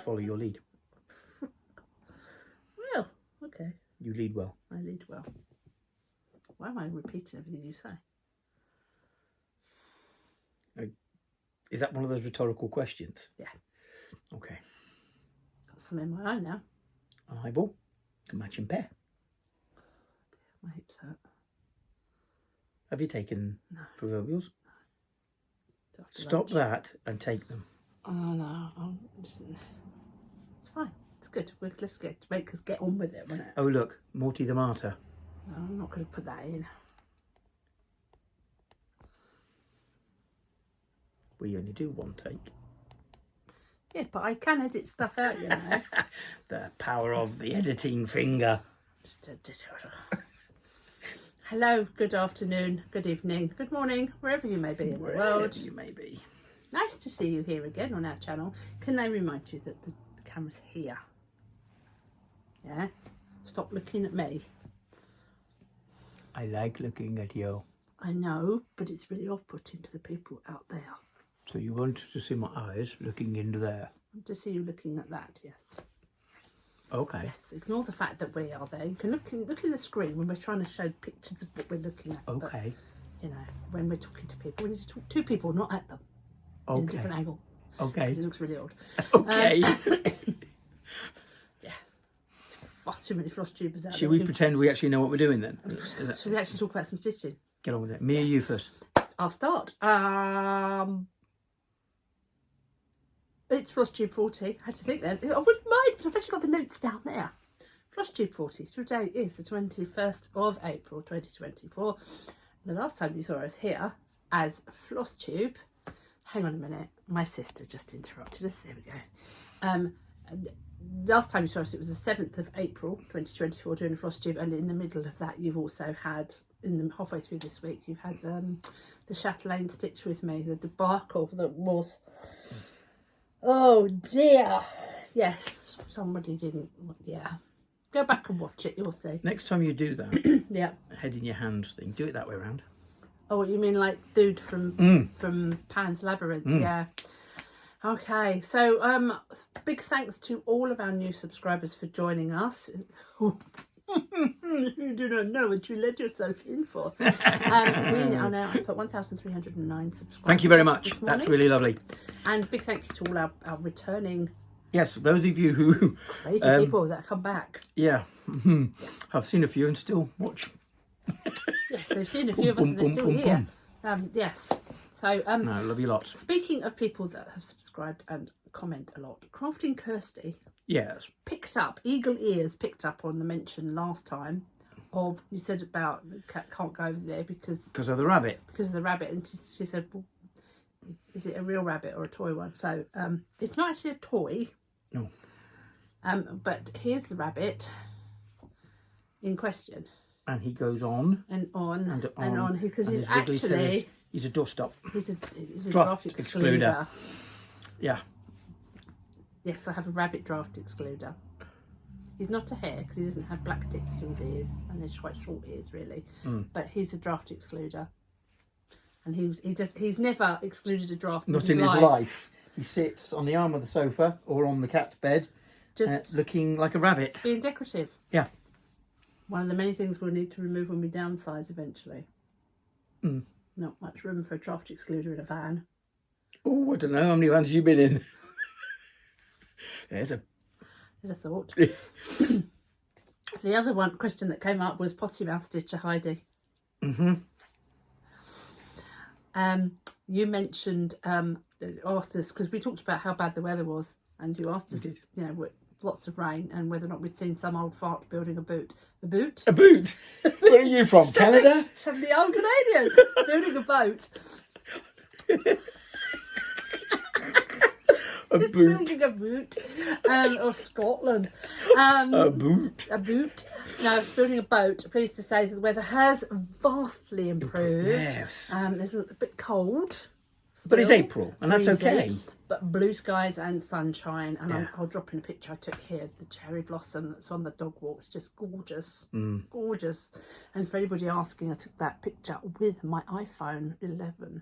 follow your lead. Well, okay. You lead well. I lead well. Why am I repeating everything you say? Is that one of those rhetorical questions? Yeah. Okay. Got some in my eye now. An eyeball to match in pair. My hips hurt. Have you taken proverbials? No. Stop that and take them. Oh no, it's fine. It's good. Let's make us get on with it, won't it? Oh look, Morti the Martyr. No, I'm not going to put that in. We only do one take. Yeah, but I can edit stuff out, you know. The power of the editing finger. Hello, good afternoon, good evening, good morning, wherever you may be in the world. Wherever you may be. Nice to see you here again on our channel. Can I remind you that the camera's here? Yeah? Stop looking at me. I like looking at you. I know, but it's really off-putting to the people out there. So you want to see my eyes looking into there? To see you looking at that, yes. Okay. Yes, ignore the fact that we are there. You can look in the screen when we're trying to show pictures of what we're looking at. Okay. But, you know, when we're talking to people, we need to talk to people, not at them. Okay. In a different angle. Okay. Because it looks really odd. Okay. Yeah. It's far too many floss tubers out there. Should we pretend we actually know what we're doing then? Should we actually talk about some stitching? Get on with it. Me or you first? I'll start. It's Flosstube 40. I had to think then. I wouldn't mind, but I've actually got the notes down there. Flosstube 40. Today is the 21st of April 2024. The last time you saw us here as Flosstube, hang on a minute, my sister just interrupted us. There we go. Last time you saw us, it was the 7th of April 2024 doing a Flosstube, and in the middle of that, you've also had, halfway through this week, you had the Chatelaine stitch with me, the debacle that was. Oh dear. Yes, somebody didn't. Yeah. Go back and watch it, you'll see. Next time you do that, yeah. head in your hands thing, do it that way around. Oh, what you mean like dude from Pan's Labyrinth? Yeah. Okay, so big thanks to all of our new subscribers for joining us. You do not know what you let yourself in for. We are now at 1,309 subscribers. Thank you very much. That's really lovely. And big thank you to all our returning. Yes, those of you who crazy people that come back. Yeah, I've seen a few and still watch. Yes, they've seen a few of us and they're still here. Yes. So no, I love you lots. Speaking of people that have subscribed and comment a lot, Crafting Kirsty. Yes. Picked up, eagle ears picked up on the mention last time of, you said about the cat can't go over there because of the rabbit. Because of the rabbit. And she said, well, is it a real rabbit or a toy one? So it's not actually a toy. No. But here's the rabbit in question. And he goes on. And on. Because he's actually... He's a dust-up. He's a draft excluder. Yeah. Yes, I have a rabbit draft excluder. He's not a hare because he doesn't have black tips to his ears, and they're quite short ears really. But he's a draft excluder, and he's never excluded a draft. Not in his life. He sits on the arm of the sofa or on the cat's bed, just looking like a rabbit, being decorative. Yeah. One of the many things we'll need to remove when we downsize eventually. Not much room for a draft excluder in a van. Oh, I don't know how many vans you've been in. There's a thought. The other question that came up was potty mouth stitcher Heidi. You mentioned asked us, because we talked about how bad the weather was, and you asked us, you know, lots of rain, and whether or not we'd seen some old fart building a boot. A boot? A boot? Where are you from? Canada? Suddenly I'm Canadian. Building a boat. A boot. Building a boot. Or Scotland. A boot. A boot. No, it's building a boat. Pleased to say that the weather has vastly improved. Yes. There's a bit cold. Still, but it's April, and that's breezy, okay. But blue skies and sunshine. And I'll drop in a picture I took here. The cherry blossom that's on the dog walk. It's just gorgeous. Gorgeous. And for anybody asking, I took that picture with my iPhone 11.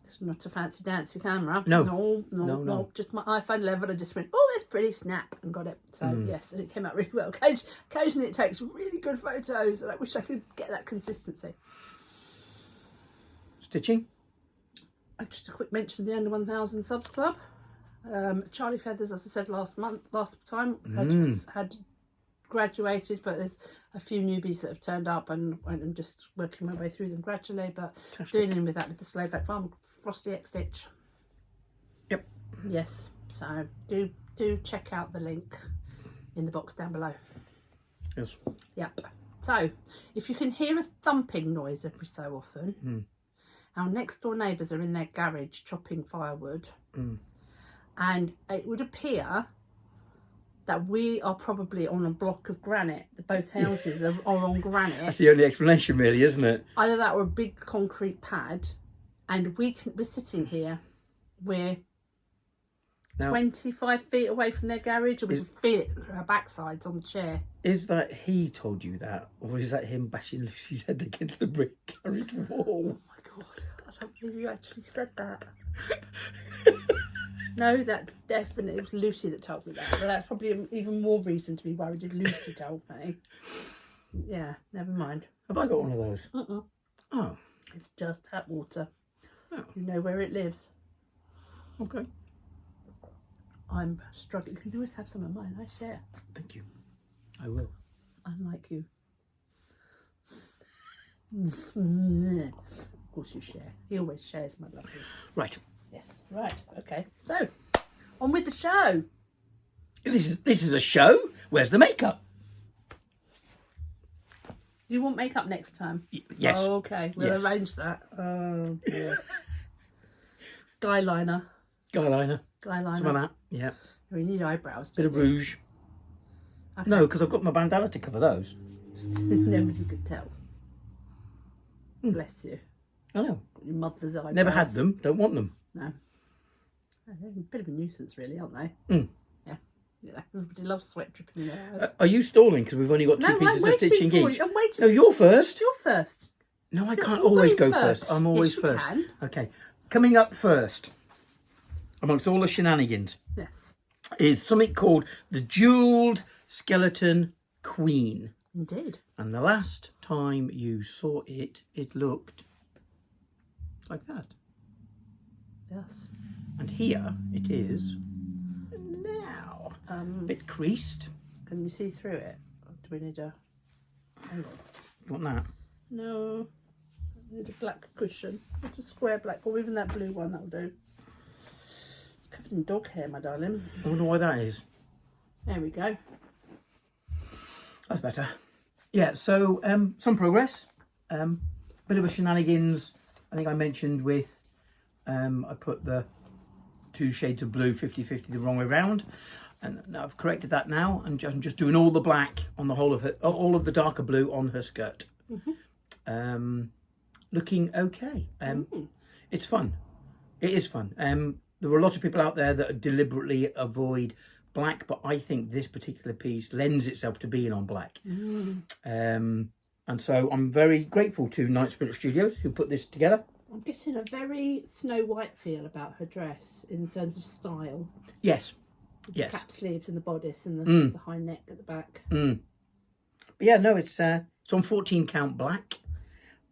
It's not a fancy dancy camera. No. No. Just my iPhone 11. I just went, oh, that's pretty, snap, and got it. So yes, and it came out really well. Occasionally it takes really good photos, and I wish I could get that consistency. Stitching. Just a quick mention of the Under 1000 Subs Club. Charlie Feathers, as I said last time, had graduated, but there's a few newbies that have turned up, and I'm just working my way through them gradually, but dealing with that with the Slovak Farm Frosty X Stitch. Yep. Yes, so do check out the link in the box down below. Yes. Yep. So if you can hear a thumping noise every so often, our next door neighbours are in their garage chopping firewood, and it would appear that we are probably on a block of granite. Both houses are on granite. That's the only explanation, really, isn't it? Either that or a big concrete pad, and we're sitting here. We're 25 feet away from their garage, and we can feel it our backsides on the chair. Is that he told you that, or is that him bashing Lucy's head against the brick garage wall? Oh my god! I don't believe you actually said that. No, that's definitely, it was Lucy that told me that. But that's probably even more reason to be worried if Lucy told me. Yeah, never mind. Have I got one of those? Oh. It's just tap water. Oh. You know where it lives. Okay. I'm struggling. You can always have some of mine. I share. Thank you. I will. Unlike you. Of course you share. He always shares, my lovelies. Right. Yes, right, okay. So, on with the show. This is a show. Where's the makeup? You want makeup next time? Yes. Oh, okay, we'll arrange that. Oh dear. Guy liner. Guyliner. Guyliner. Some of that. Yeah. We need eyebrows. Bit of rouge. Okay. No, because I've got my bandana to cover those. Nobody could tell. Bless you. I know. Your mother's eyebrows. Never had them. Don't want them. No. They're a bit of a nuisance, really, aren't they? Yeah. Everybody loves sweat dripping in their eyes. Are you stalling? Because we've only got two pieces of stitching each. I'm waiting. No, you're first. You're first. No, I can't always go first. I'm always first. Can. Okay. Coming up first, amongst all the shenanigans, Yes. is something called the Jewelled Skeleton Queen. Indeed. And the last time you saw it, it looked like that. Yes. And here it is now. A bit creased. Can you see through it? Or do we need a... Hang on. Want that? No. I need a black cushion. Not a square black, or even that blue one, that'll do. Covered in dog hair, my darling. I wonder why that is. There we go. That's better. Yeah, so some progress. Bit of a shenanigans. I think I mentioned with, I put the 2 shades of blue 50-50 the wrong way round. And I've corrected that now. I'm just doing all the black on the whole of her, all of the darker blue on her skirt. Looking okay. It's fun. It is fun. There were a lot of people out there that deliberately avoid black, but I think this particular piece lends itself to being on black. And so I'm very grateful to Night Spirit Studios who put this together. I'm getting a very Snow White feel about her dress in terms of style. Yes. The cap sleeves and the bodice and the high neck at the back. But yeah, no, it's on 14 count black.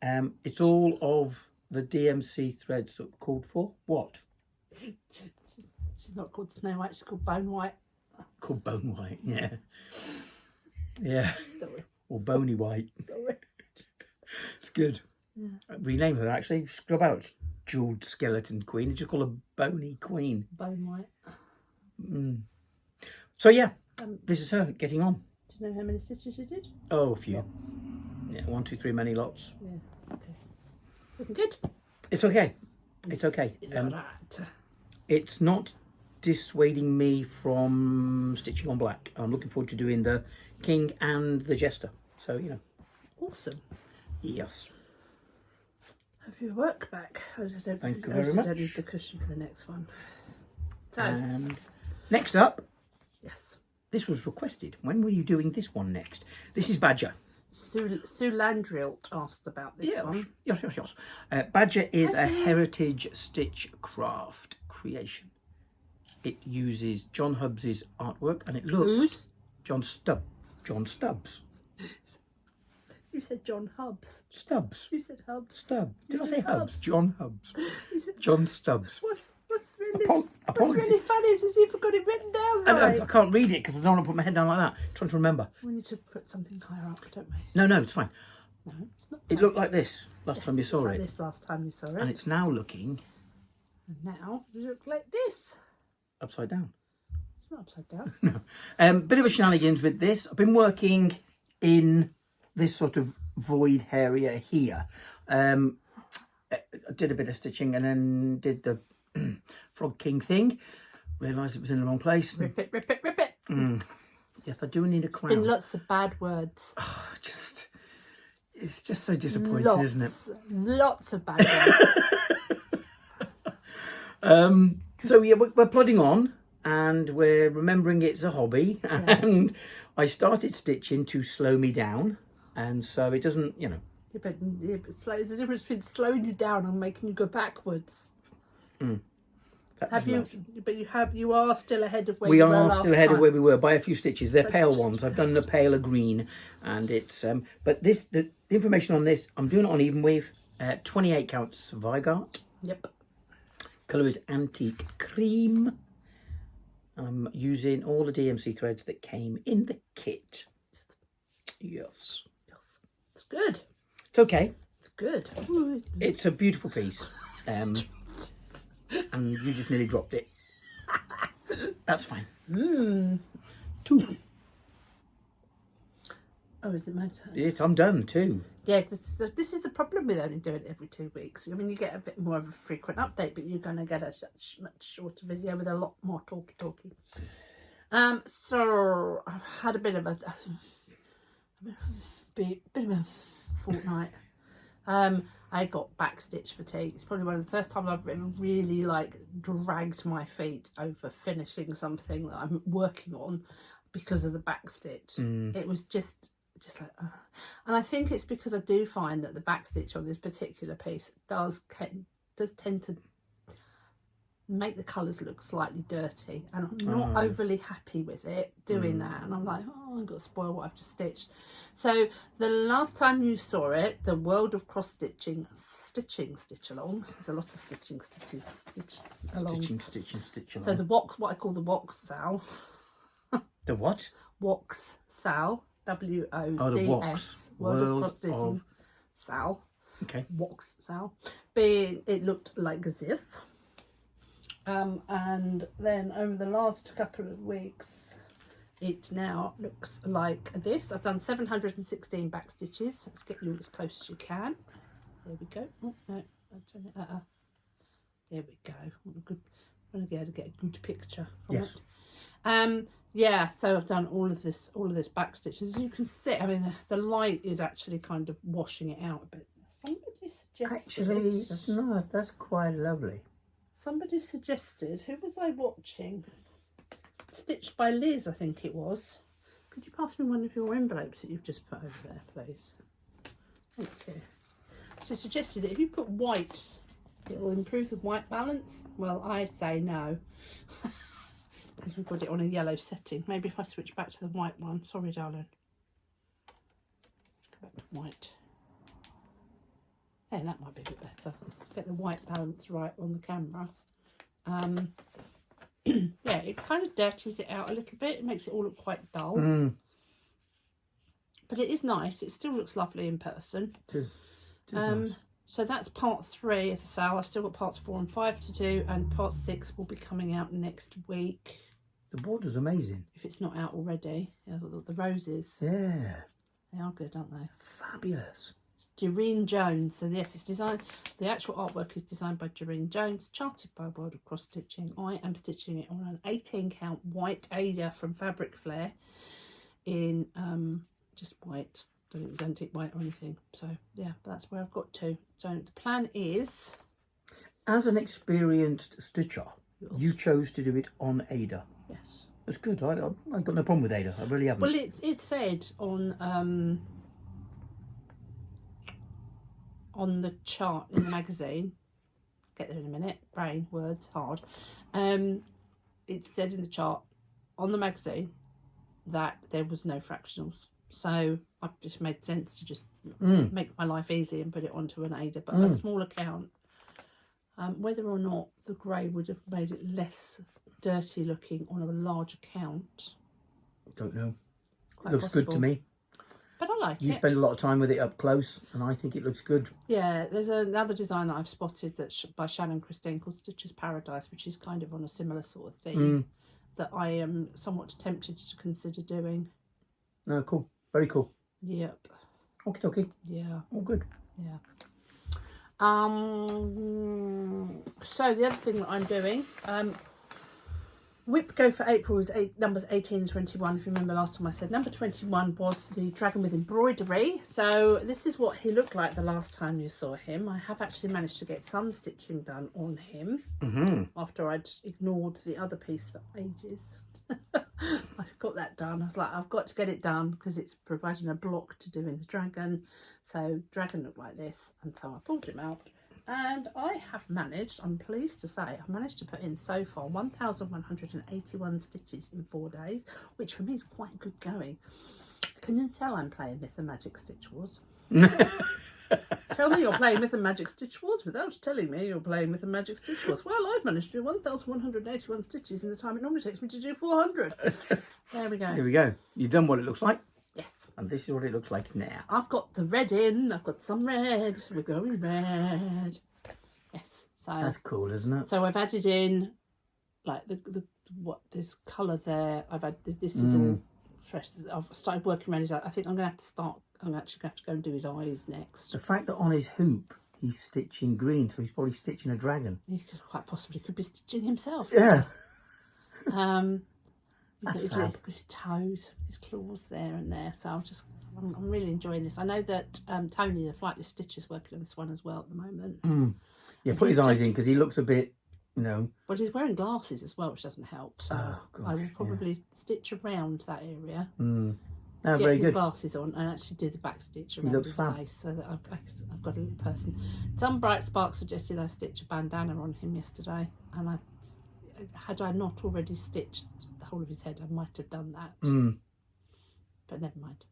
It's all of the DMC threads that called for what? She's not called Snow White, she's called Bone White. Called Bone White, yeah. Yeah. Sorry. Or Bony White. Sorry. It's good. Yeah. Rename her, actually. Scrub out Jewelled Skeleton Queen and just call her Bony Queen. Bone White. So yeah, this is her getting on. Do you know how many stitches you did? Oh, a few. Lots. Yeah, 1, 2, 3, many lots. Yeah, okay. Looking good. It's okay. It's okay. It's alright. It's not dissuading me from stitching on black. I'm looking forward to doing the King and the Jester. So, you know. Awesome. Yes. Have your work back. Thank you very much. I don't need the cushion for the next one. So. And next up. Yes. This was requested. When were you doing this one next? This is Badger. Sue Landrilt asked about this one. Yes. Badger is a heritage stitch craft creation. It uses John Hubbs's artwork, and it looks... Who's? John Stubbs. You said John Hubbs. Stubbs. You said Hubbs. Stubbs. Did I say Hubbs? Hubbs? John Hubbs. You said John Stubbs. What's really Apologies. funny is as if I've got it written down right. I can't read it because I don't want to put my head down like that. I'm trying to remember. We need to put something higher up, don't we? No, it's fine. No, it's not. It looked like this last time you saw like it. this last time you saw it. And it's now looking And now it looks like this. upside down. It's not upside down. No. Bit of a shenanigans with this. I've been working in this sort of void area here. I did a bit of stitching and then did the Frog King thing. Realised it was in the wrong place. Rip it. Yes, I do need a crown. Been lots of bad words. It's just so disappointing, isn't it? Lots of bad words. So yeah, we're plodding on and we're remembering it's a hobby. Yes. And I started stitching to slow me down. And so it doesn't, Yeah, but there's a difference between slowing you down and making you go backwards. You are still ahead of where we you were are last still ahead time. of where we were by a few stitches. They're But pale just ones. I've done the paler green, and it's but this the information on this I'm doing it on even weave. 28 counts Vigart. Yep. Colour is antique cream. I'm using all the DMC threads that came in the kit. Yes. It's good. It's okay. It's good. It's a beautiful piece. And you just nearly dropped it. That's fine. 2. Oh, is it my turn? I'm done too. Yeah, this is the problem with only doing it every 2 weeks. I mean, you get a bit more of a frequent update, but you're going to get a much shorter video with a lot more talky. So I've had a bit of a fortnight. I got backstitch fatigue. It's probably one of the first times I've really dragged my feet over finishing something that I'm working on because of the backstitch. It was just like, and I think it's because I do find that the backstitch on this particular piece does tend to make the colours look slightly dirty, and I'm not overly happy with it doing that, and I'm like, I've got to spoil what I've just stitched. So the last time you saw it, the World of Cross Stitching Stitch Along, there's a lot of stitch along. Stitch along. So the Wox, what I call the Wox Sal. The what? Wox Sal, WOCS, World of Cross Stitching Sal. Okay. Wox Sal. It looked like this. And then over the last couple of weeks, it now looks like this. I've done 716 back stitches. Let's get you as close as you can. There we go. Oh, no, I'll turn it. There we go. I'm going to be able to get a good picture from it. Yeah, so I've done all of this back stitches. As you can see, I mean, the light is actually kind of washing it out a bit. Somebody suggested. That's quite lovely. Somebody suggested, who was I watching? Stitched by Liz, I think it was. Could you pass me one of your envelopes that you've just put over there, please? Thank you. She suggested that if you put white, it will improve the white balance. Well, I say no. Because we've got it on a yellow setting. Maybe if I switch back to the white one. Sorry, darling. Go back to white. Yeah, that might be a bit better. Get the white balance right on the camera. Yeah, it kind of dirties it out a little bit. It makes it all look quite dull. But it is nice. It still looks lovely in person. It is nice. So that's part 3 of the sale. I've still got parts 4 and 5 to do, and part 6 will be coming out next week. The border's amazing. If it's not out already. Yeah, the roses. Yeah. They are good, aren't they? Fabulous. Doreen Jones. So yes, it's designed. The actual artwork is designed by Doreen Jones, charted by World of Cross Stitching. I am stitching it on an 18 count white Ada from Fabric Flair in just white. Don't use antique white or anything. So yeah, that's where I've got to. So the plan is, as an experienced stitcher, you chose to do it on Ada. Yes, that's good. I've got no problem with Ada. I really haven't. Well, it said on on the chart in the magazine, get there in a minute, brain, words, hard. It said in the chart on the magazine that there was no fractionals. So it just made sense to just make my life easy and put it onto an Ada. But a small account, whether or not the grey would have made it less dirty looking on a large account. Don't know. Quite Looks possible. good to me. But I like it. You spend a lot of time with it up close, and I think it looks good. Yeah, there's another design that I've spotted that's by Shannon Christine called Stitcher's Paradise, which is kind of on a similar sort of theme that I am somewhat tempted to consider doing. No, cool. Very cool. Yep. Okie dokie. Yeah. All good. Yeah. So the other thing that I'm doing, Whip Go for April is numbers 18 and 21. If you remember last time I said number 21 was the dragon with embroidery. So this is what he looked like the last time you saw him. I have actually managed to get some stitching done on him after I'd ignored the other piece for ages. I got that done. I was like, I've got to get it done because it's providing a block to doing the dragon. So dragon looked like this, and so I pulled him out. And I have managed, I'm pleased to say, I've managed to put in so far 1,181 stitches in 4 days, which for me is quite good going. Can you tell I'm playing Myth and Magic Stitch Wars? Tell me you're playing Myth and Magic Stitch Wars without telling me you're playing Myth and Magic Stitch Wars. Well, I've managed to do 1,181 stitches in the time it normally takes me to do 400. There we go. Here we go. You've done what it looks like. Yes. And this is what it looks like now. I've got the red in. I've got some red. We're going red. Yes. So That's cool, isn't it? So I've added in like the what this colour there. I've had this is all fresh. I've started working around his eye. I think I'm gonna have to start. I'm actually gonna have to go and do his eyes next. The fact that on his hoop he's stitching green, so he's probably stitching a dragon. He quite possibly could be stitching himself. Yeah. That's fab. His toes, his claws there and there. So I'm really enjoying this. I know that Tony, the flightless stitcher's working on this one as well at the moment. Yeah, put his eyes in because he looks a bit, you know. But he's wearing glasses as well, which doesn't help. So I will probably stitch around that area. No, get very his good. glasses on and actually do the back stitch around looks his fab. face so that I've got a little person. Some Bright Spark suggested I stitch a bandana on him yesterday, and had I not already stitched the whole of his head, I might have done that. But never mind.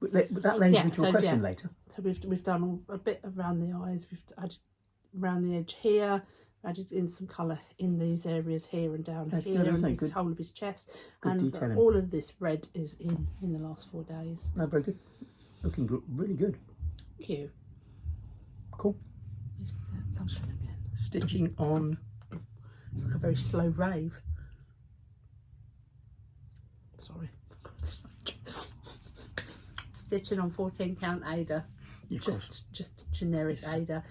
But that lends me to a question later. So we've done a bit around the eyes. We've added around the edge here. Added in some colour in these areas here and down That's here good, and isn't it? this whole of his chest. Good And detailing. all of this red is in the last 4 days. No, very good. Looking good, really good. Cute. Cool. Something again. Stitching on. It's like a very slow rave. Sorry. Stitching on 14 count Ada. Just generic Ada.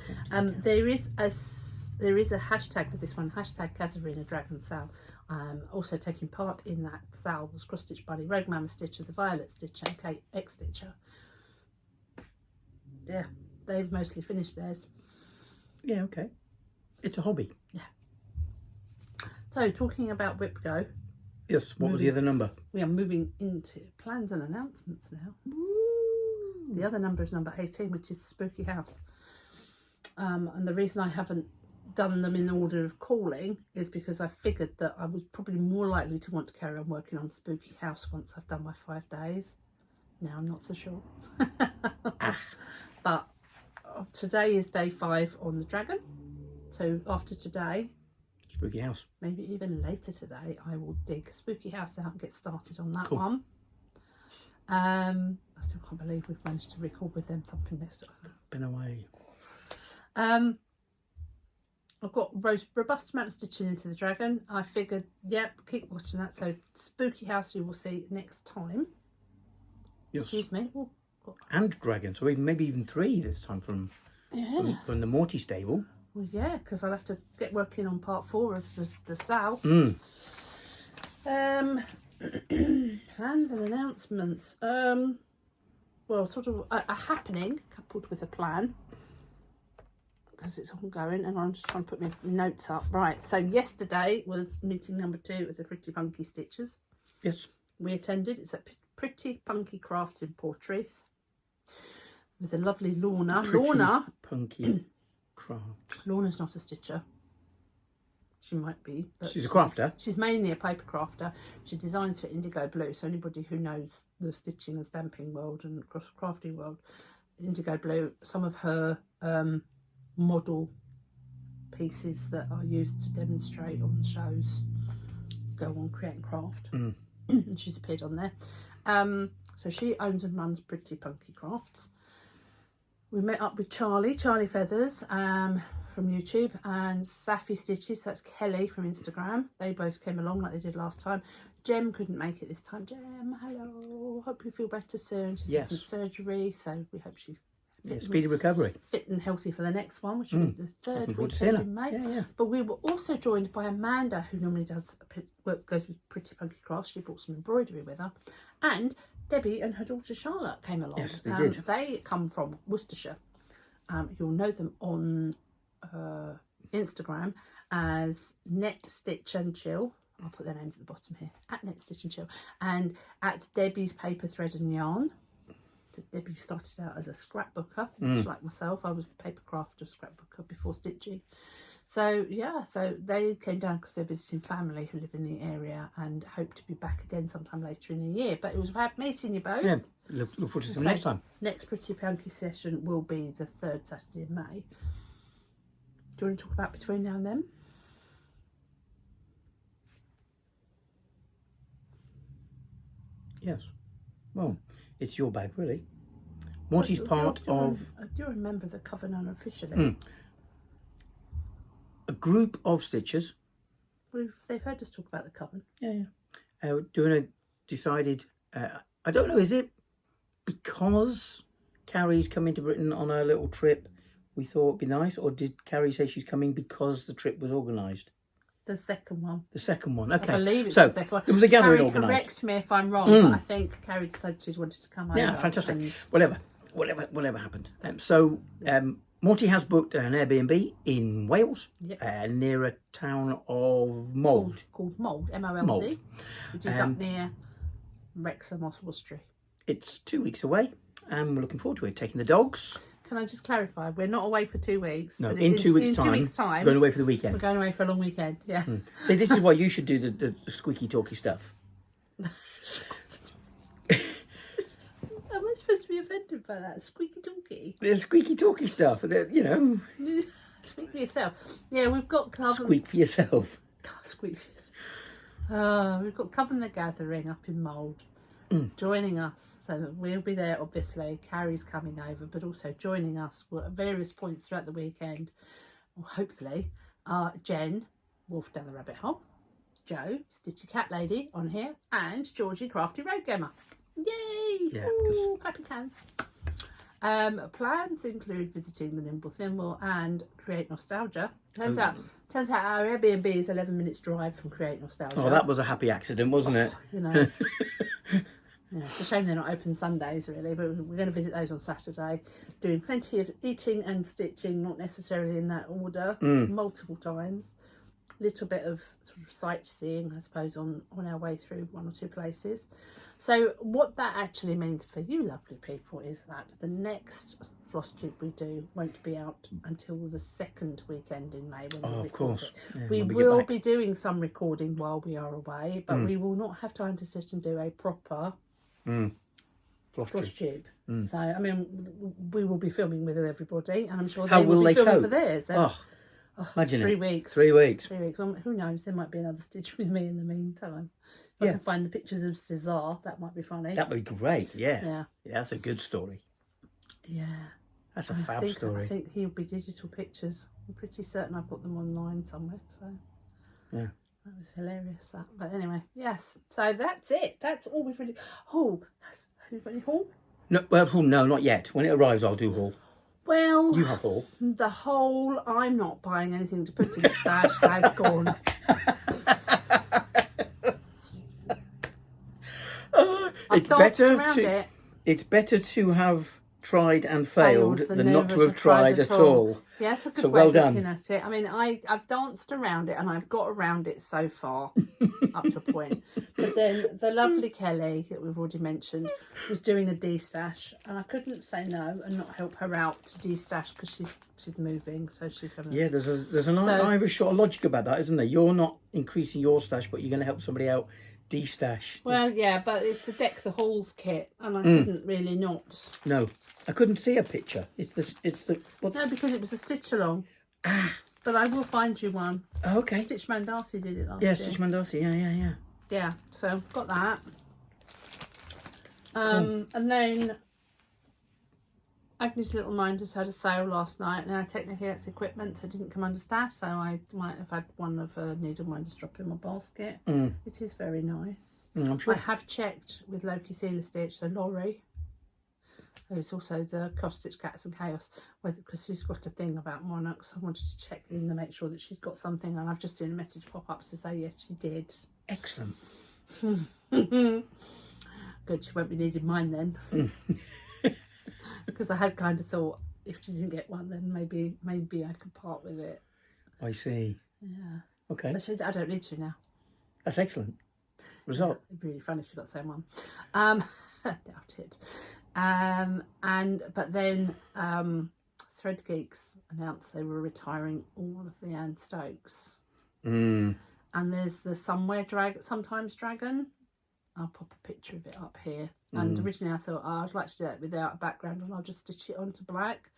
There is a hashtag for this one, hashtag Kazarina Dragon Sal. Also taking part in that Sal was Cross Stitch Bunny, Rogue Mama Stitcher, the Violet Stitcher, and Kate X Stitcher. Yeah, they've mostly finished theirs. Yeah, okay. It's a hobby. Yeah. So talking about Whip Go. Yes, what was the other number? We are moving into plans and announcements now. The other number is number 18, which is Spooky House. And the reason I haven't done them in order of calling is because I figured that I was probably more likely to want to carry on working on Spooky House once I've done my 5 days. Now I'm not so sure. But today is day 5 on the dragon. So after today, Spooky House. maybe even later today, I will dig Spooky House out and get started on that one. I still can't believe we've managed to record with them thumping next to us. Been away. I've got robust amount of stitching into the dragon. I figured, yep, keep watching that. So Spooky House you will see next time. Yes. Excuse me. Oh, And dragon, so maybe even 3 this time from the Morti stable. well, yeah, because I'll have to get working on part 4 of the Sal. Plans and announcements. Well, sort of a happening coupled with a plan, because it's ongoing, and I'm just trying to put my notes up. Right, so yesterday was meeting number 2 with the Pretty Punky Stitchers. Yes. We attended. It's at Pretty Punky Crafts in Portreath. with the lovely Lorna. Pretty Lorna, punky craft. Lorna's not a stitcher. She might be, but She's a crafter. She's mainly a paper crafter. She designs for Indigo Blue, so anybody who knows the stitching and stamping world and crafting world, Indigo Blue, some of her model pieces that are used to demonstrate on shows go on Create and Craft. And she's appeared on there. So she owns and runs Pretty Punky Crafts. We met up with Charlie Feathers from YouTube, and Safi Stitches, that's Kelly from Instagram. They both came along like they did last time. Jem couldn't make it this time. Jem, hello, hope you feel better soon. She's had some surgery, so we hope she's speedy recovery, fit and healthy for the next one, which will be the third weekend in May. But we were also joined by Amanda, who normally does work, goes with Pretty Punky Crafts. She brought some embroidery with her, and Debbie and her daughter Charlotte came along. Yes, they did. They come from Worcestershire. You'll know them on Instagram as Net Stitch and Chill. I'll put their names at the bottom here, at Net Stitch and Chill, and at Debbie's Paper Thread and Yarn. Debbie started out as a scrapbooker, much like myself. I was a paper crafter, scrapbooker before stitching. So yeah, so they came down because they're visiting family who live in the area and hope to be back again sometime later in the year. But it was about meeting you both. Yeah, look forward to some next time. Next Pretty Punky session will be the 3rd Saturday in May. Do you want to talk about between now and then? Yes. Well, it's your bag, really. Morti's part of... I do remember the Coven unofficially. A group of stitchers. They've heard us talk about the Coven. Yeah. Doing a decided... I don't know, is it because Carrie's coming to Britain on her little trip, we thought it'd be nice? Or did Carrie say she's coming because the trip was organised? The second one. The second one, okay. I believe it's so, the second one. There was a gathering Carrie, organised. correct me if I'm wrong, but I think Carrie said she wanted to come over. Yeah, fantastic. Whatever happened. So Morti has booked an Airbnb in Wales, near a town of Mould. Called Mould, M-O-L-D, which is up near Wrexham or Salisbury. It's 2 weeks away, and we're looking forward to it. Taking the dogs. Can I just clarify? We're not away for 2 weeks. No, in 2 weeks' time, going away for the weekend. We're going away for a long weekend, yeah. See, this is why you should do the squeaky talky stuff. Am I supposed to be offended by that? Squeaky talky? The squeaky talky stuff, you know. Speak for yourself. Yeah, we've got Coven. Squeak for yourself. Squeak for yourself. We've got Coven the Gathering up in Mould. Joining us, so we'll be there obviously. Carrie's coming over, but also joining us at various points throughout the weekend, or hopefully Jen, Wolf Down the Rabbit Hole, Joe, Stitchy Cat Lady on here, and Georgie Crafty Road Gamer. Yay! Yeah, ooh, clapping hands. Plans include visiting the Nimble Thimble and Create Nostalgia. Turns out our Airbnb is 11 minutes drive from Create Nostalgia. Oh, that was a happy accident, wasn't it? You know. Yeah, it's a shame they're not open Sundays, really, but we're going to visit those on Saturday. Doing plenty of eating and stitching, not necessarily in that order, multiple times. Little bit of sort of sightseeing, I suppose, on our way through 1 or 2 places. So what that actually means for you lovely people is that the next Flosstube we do won't be out until the 2nd weekend in May when we record. Of course. Yeah, we will be doing some recording while we are away, but we will not have time to sit and do a proper Flosstube. So, I mean, we will be filming with everybody, and I'm sure they will be filming for theirs. Imagine 3 weeks. 3 weeks. 3 weeks. Well, who knows? There might be another stitch with me in the meantime. If I can find the pictures of Cesar, that might be funny. That would be great, yeah. Yeah, that's a good story. Yeah. That's a fab story. I think he'll be digital pictures. I'm pretty certain I've got them online somewhere, so... Yeah. That was hilarious, that. But anyway, yes. So that's it. That's all we've really... Oh, have you got any haul? No, well, no, not yet. When it arrives, I'll do haul. Well... You have haul. The whole I'm not buying anything to put in stash has gone. I've danced around it. It's better to have tried and failed than not to never have tried at all. Yeah, that's a good So way well of done. looking at it. I mean, I've danced around it and I've got around it so far, up to a point. But then the lovely Kelly, that we've already mentioned, was doing a de-stash. And I couldn't say no and not help her out to de-stash because she's moving. So she's having Yeah, there's an Irish sort of logic about that, isn't there? You're not increasing your stash, but you're going to help somebody out de-stash. Well, yeah, but it's the Dexa Halls kit, and I couldn't really not. No, I couldn't see a picture. It's the what's... No, because it was a stitch along. Ah, But I will find you one. oh, okay. Stitchman Darcy did it last year. Yeah, Stitchman Darcy. Yeah. Yeah, so got that. And then Agnes Little Minders had a sale last night. Now, technically that's equipment, so it didn't come under stash, so I might have had one of her needle minders drop in my basket. It is very nice. I'm sure. I have checked with Loki Sealer Stitch, so Laurie, who's also the cross-stitch Cats and Chaos, because she's got a thing about monarchs. I wanted to check in to make sure that she's got something, and I've just seen a message pop up to say yes, she did. Excellent. Good, she won't be needing mine then. Because I had kind of thought if she didn't get one, then maybe I could part with it. I see. Yeah. Okay. But I don't need to now. That's excellent. Result. It'd be really funny if she got the same one. Doubt it. But then Thread Geeks announced they were retiring all of the Anne Stokes. And there's the Sometimes Dragon. I'll pop a picture of it up here. And originally I thought, I'd like to do that without a background and I'll just stitch it onto black.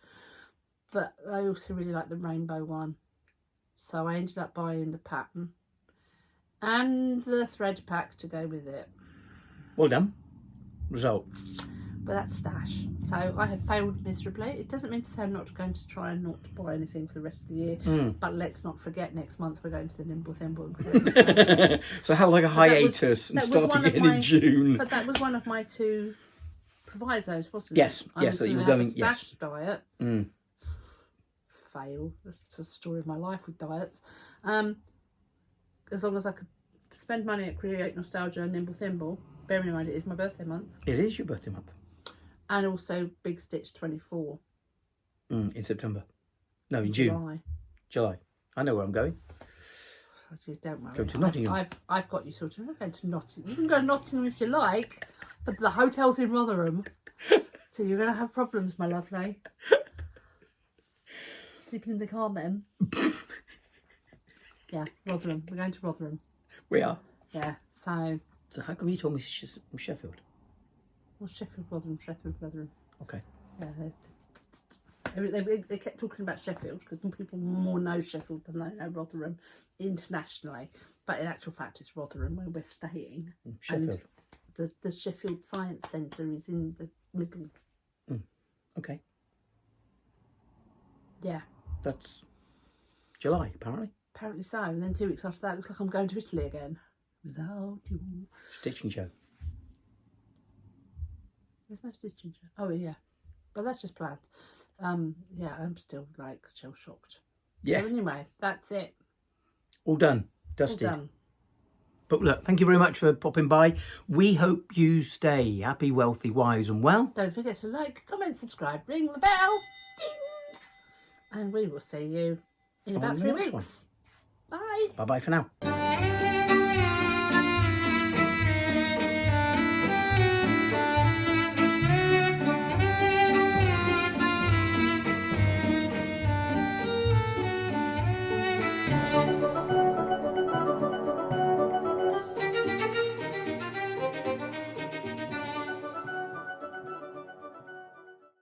But I also really like the rainbow one. So I ended up buying the pattern and the thread pack to go with it. Well done. Result. But that's stash. So I have failed miserably. It doesn't mean to say I'm not going to try and not to buy anything for the rest of the year. But let's not forget, next month we're going to the Nimble Thimble. So have like a hiatus and start again in June. But that was one of my two provisos, wasn't Yes, it? yes, that you were going. Stash Yes. diet. Fail. That's the story of my life with diets. As long as I could spend money at Create Nostalgia and Nimble Thimble, bearing in mind it is my birthday month. It is your birthday month. And also Big Stitch 24. In September. No, in June. July. I know where I'm going. Don't worry. Go to Nottingham. I've got you sorted. I'm not going to Nottingham. You can go to Nottingham if you like, but the hotel's in Rotherham. So you're going to have problems, my lovely. Sleeping in the car then. Yeah, Rotherham. We're going to Rotherham. We are. Yeah, so how come you told me she's from Sheffield? Well, Sheffield, Rotherham. Okay. Yeah, they kept talking about Sheffield because people more know Sheffield than they know Rotherham internationally. But in actual fact, it's Rotherham where we're staying. Sheffield. And the Sheffield Science Centre is in the middle. Okay. Yeah. That's July, apparently. Apparently so. And then 2 weeks after that, it looks like I'm going to Italy again. Without you. Stitching show. There's no stitching. Oh, yeah. But that's just planned. Yeah, I'm still like shell shocked. Yeah. So anyway, that's it. All done. Dusted. All done. But look, thank you very much for popping by. We hope you stay happy, wealthy, wise and well. Don't forget to like, comment, subscribe, ring the bell. Ding! And we will see you in about 3 weeks. Bye. Bye-bye for now.